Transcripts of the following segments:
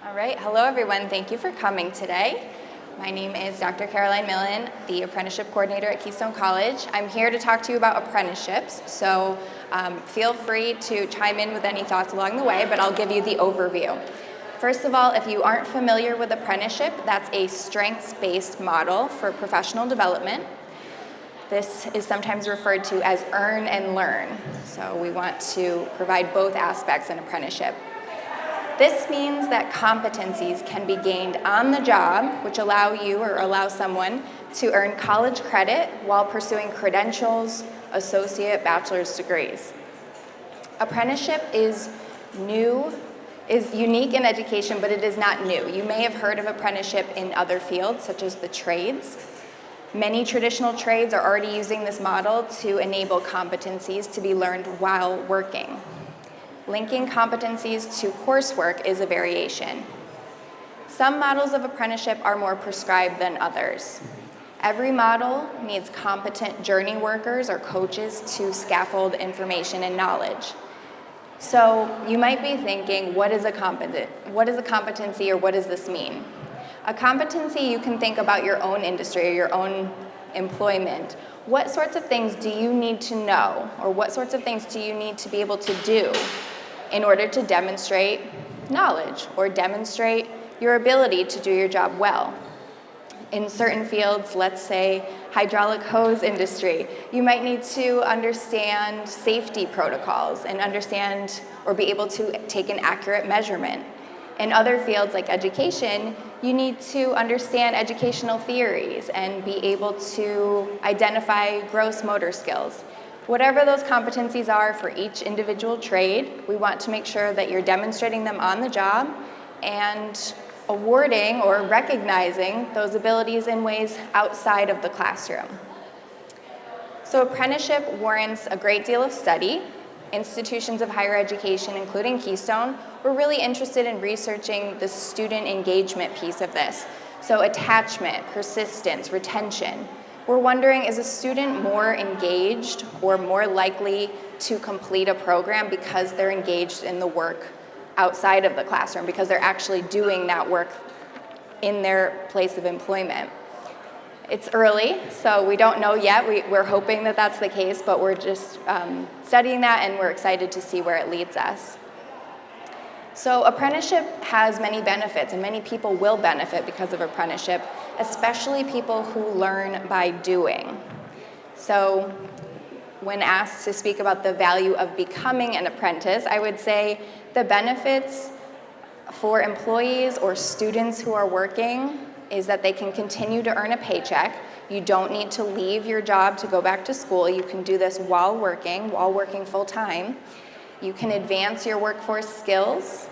All right, hello everyone. Thank you for coming today. My name is Dr. Caroline Millen, the Apprenticeship Coordinator at Keystone College. I'm here to talk to you about apprenticeships, so feel free to chime in with any thoughts along the way, but I'll give you the overview. First of all, if you aren't familiar with apprenticeship, that's a strengths-based model for professional development. This is sometimes referred to as earn and learn, so we want to provide both aspects in apprenticeship. This means that competencies can be gained on the job, which allow you or allow someone to earn college credit while pursuing credentials, associate, bachelor's degrees. Apprenticeship is unique in education, but it is not new. You may have heard of apprenticeship in other fields, such as the trades. Many traditional trades are already using this model to enable competencies to be learned while working. Linking competencies to coursework is a variation. Some models of apprenticeship are more prescribed than others. Every model needs competent journey workers or coaches to scaffold information and knowledge. So you might be thinking, what is a competency, or what does this mean? A competency, you can think about your own industry or your own employment. What sorts of things do you need to know, or what sorts of things do you need to be able to do in order to demonstrate knowledge or demonstrate your ability to do your job well? In certain fields, let's say hydraulic hose industry, you might need to understand safety protocols and understand or be able to take an accurate measurement. In other fields like education, you need to understand educational theories and be able to identify gross motor skills. Whatever those competencies are for each individual trade, we want to make sure that you're demonstrating them on the job and awarding or recognizing those abilities in ways outside of the classroom. So apprenticeship warrants a great deal of study. Institutions of higher education, including Keystone, were really interested in researching the student engagement piece of this. So attachment, persistence, retention. We're wondering, is a student more engaged or more likely to complete a program because they're engaged in the work outside of the classroom, because they're actually doing that work in their place of employment? It's early, so we don't know yet. We're hoping that that's the case, but we're just studying that, and we're excited to see where it leads us. So apprenticeship has many benefits, and many people will benefit because of apprenticeship, especially people who learn by doing. So when asked to speak about the value of becoming an apprentice, I would say the benefits for employees or students who are working is that they can continue to earn a paycheck. You don't need to leave your job to go back to school. You can do this while working full-time. You can advance your workforce skills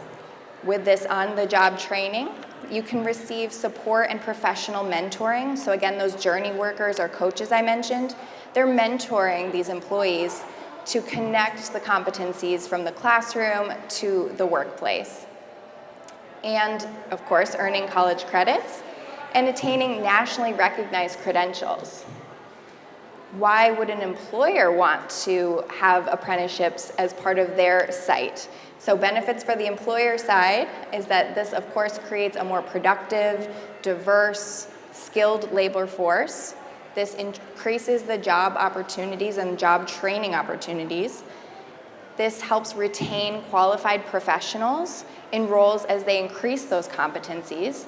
with this on-the-job training. You can receive support and professional mentoring. So again, those journey workers or coaches I mentioned, they're mentoring these employees to connect the competencies from the classroom to the workplace. And of course, earning college credits and attaining nationally recognized credentials. Why would an employer want to have apprenticeships as part of their site? So benefits for the employer side is that this, of course, creates a more productive, diverse, skilled labor force. This increases the job opportunities and job training opportunities. This helps retain qualified professionals in roles as they increase those competencies.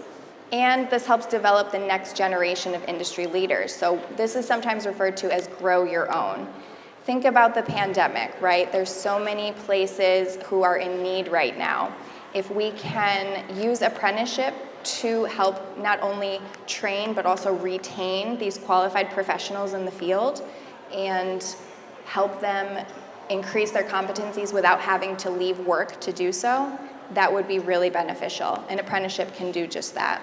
And this helps develop the next generation of industry leaders. So this is sometimes referred to as grow your own. Think about the pandemic, right? There's so many places who are in need right now. If we can use apprenticeship to help not only train but also retain these qualified professionals in the field and help them increase their competencies without having to leave work to do so, that would be really beneficial. An apprenticeship can do just that.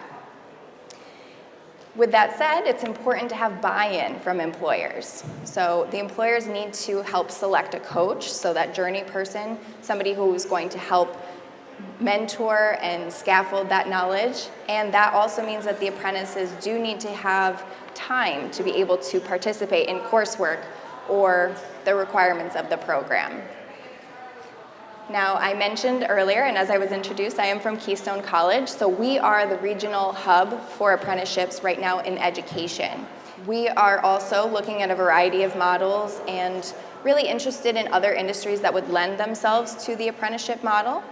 With that said, it's important to have buy-in from employers. So the employers need to help select a coach, so that journey person, somebody who's going to help mentor and scaffold that knowledge. And that also means that the apprentices do need to have time to be able to participate in coursework or the requirements of the program. Now, I mentioned earlier, and as I was introduced, I am from Keystone College, so we are the regional hub for apprenticeships right now in education. We are also looking at a variety of models and really interested in other industries that would lend themselves to the apprenticeship model.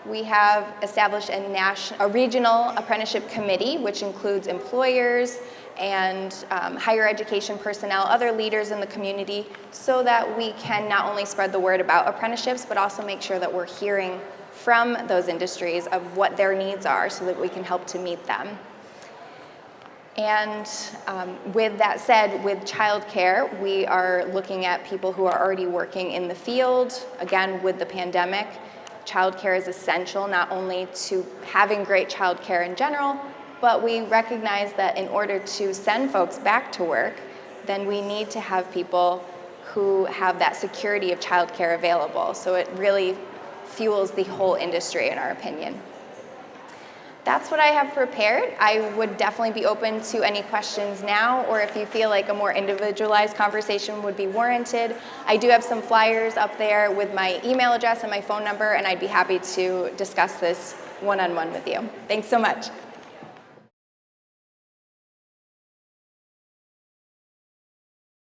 We have established a regional apprenticeship committee, which includes employers and higher education personnel, other leaders in the community, so that we can not only spread the word about apprenticeships, but also make sure that we're hearing from those industries of what their needs are so that we can help to meet them. And with that said, with childcare, we are looking at people who are already working in the field. Again, with the pandemic, childcare is essential not only to having great childcare in general, but we recognize that in order to send folks back to work, then we need to have people who have that security of childcare available. So it really fuels the whole industry, in our opinion. That's what I have prepared. I would definitely be open to any questions now, or if you feel like a more individualized conversation would be warranted. I do have some flyers up there with my email address and my phone number, and I'd be happy to discuss this one-on-one with you. Thanks so much.